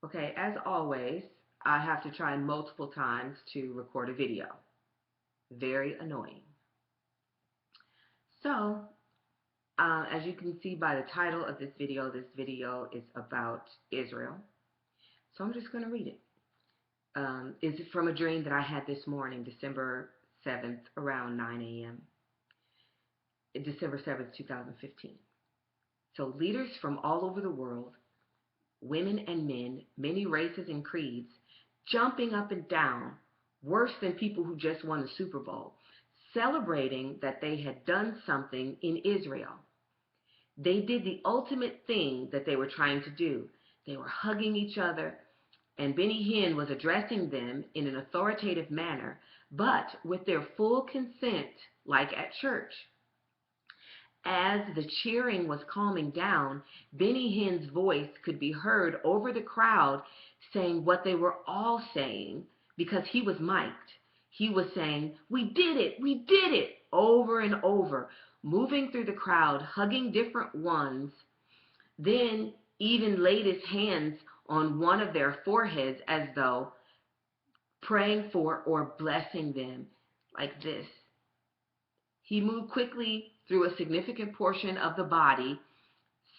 Okay, as always, I have to try multiple times to record a video. Very annoying. So, as you can see by the title of this video is about Israel. So I'm just going to read it. It's from a dream that I had this morning, December 7th, around 9 a.m. December 7th, 2015. So leaders from all over the world, women and men, many races and creeds, jumping up and down, worse than people who just won the Super Bowl, celebrating that they had done something in Israel. They did the ultimate thing that they were trying to do. They were hugging each other, and Benny Hinn was addressing them in an authoritative manner, but with their full consent, like at church. As the cheering was calming down, Benny Hinn's voice could be heard over the crowd saying what they were all saying because he was mic'd. He was saying, "We did it! We did it!" over and over, moving through the crowd, hugging different ones, then even laid his hands on one of their foreheads as though praying for or blessing them like this. He moved quickly through a significant portion of the body,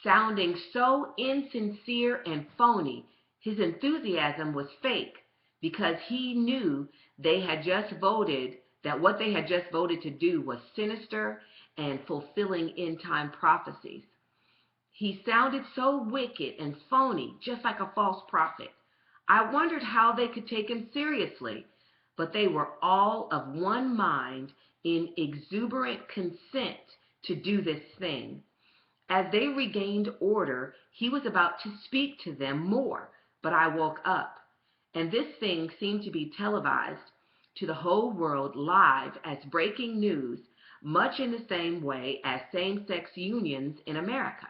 sounding so insincere and phony. His enthusiasm was fake because he knew they had just voted, that what they had just voted to do was sinister and fulfilling end-time prophecies. He sounded so wicked and phony, just like a false prophet. I wondered how they could take him seriously, but they were all of one mind in exuberant consent to do this thing. As they regained order, he was about to speak to them more, but I woke up, and this thing seemed to be televised to the whole world live as breaking news, much in the same way as same-sex unions in America.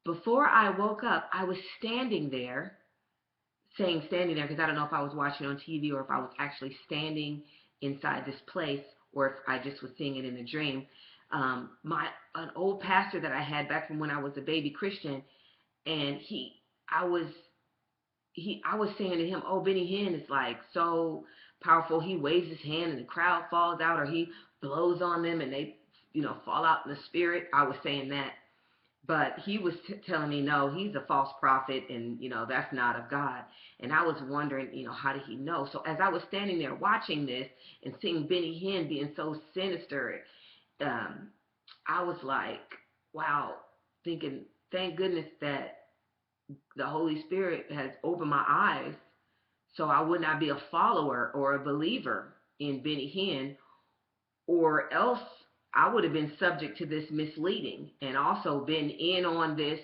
Before I woke up, I was standing there, saying standing there because I don't know if I was watching on TV or if I was actually standing inside this place or if I just was seeing it in a dream. An old pastor that I had back from when I was a baby Christian, and I was saying to him, "Oh, Benny Hinn is like so powerful. He waves his hand and the crowd falls out, or he blows on them and they, fall out in the spirit." I was saying that. But he was telling me, no, he's a false prophet, and, that's not of God. And I was wondering, how did he know? So as I was standing there watching this and seeing Benny Hinn being so sinister, I was like, wow, thinking, thank goodness that the Holy Spirit has opened my eyes so I would not be a follower or a believer in Benny Hinn, or else I would have been subject to this misleading and also been in on this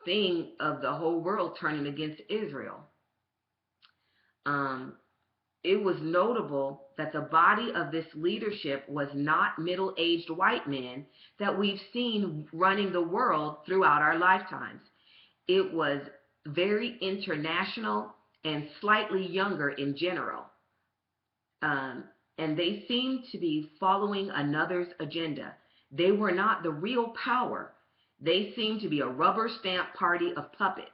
thing of the whole world turning against Israel. Um, it was notable that the body of this leadership was not middle-aged white men that we've seen running the world throughout our lifetimes. It was very international and slightly younger in general. And they seemed to be following another's agenda. They were not the real power. They seemed to be a rubber stamp party of puppets.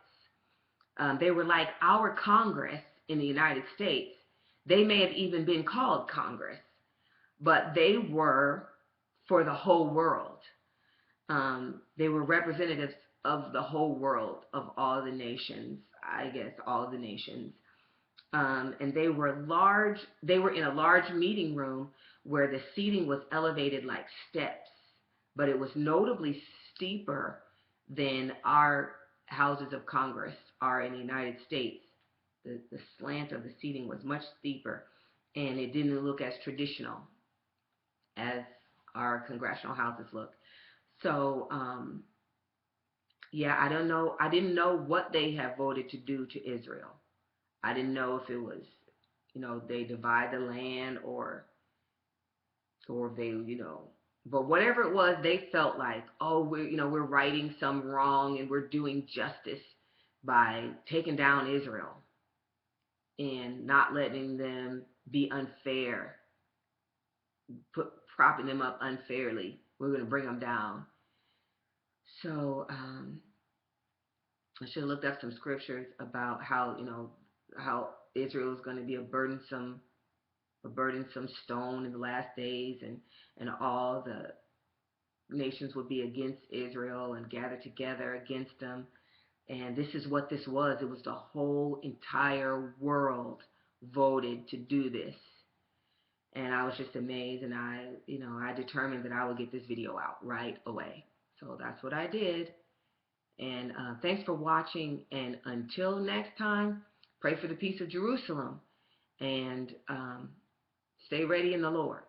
They were like our Congress in the United States. They may have even been called Congress, but they were for the whole world. They were representatives of the whole world, of all the nations, I guess all the nations. And they were in a large meeting room where the seating was elevated like steps, but it was notably steeper than our houses of Congress are in the United States. The slant of the seating was much steeper, and it didn't look as traditional as our congressional houses look. So, yeah, I don't know. I didn't know what they have voted to do to Israel. I didn't know if it was, they divide the land or they, but whatever it was, they felt like, oh, we're righting some wrong and we're doing justice by taking down Israel and not letting them be unfair, propping them up unfairly. We're going to bring them down. So, I should have looked up some scriptures about how, how Israel is going to be a burdensome stone in the last days, and all the nations would be against Israel and gather together against them. And this is what this was. It was the whole entire world voted to do this. And I was just amazed, and I determined that I would get this video out right away. So that's what I did. And thanks for watching. And until next time, pray for the peace of Jerusalem, and stay ready in the Lord.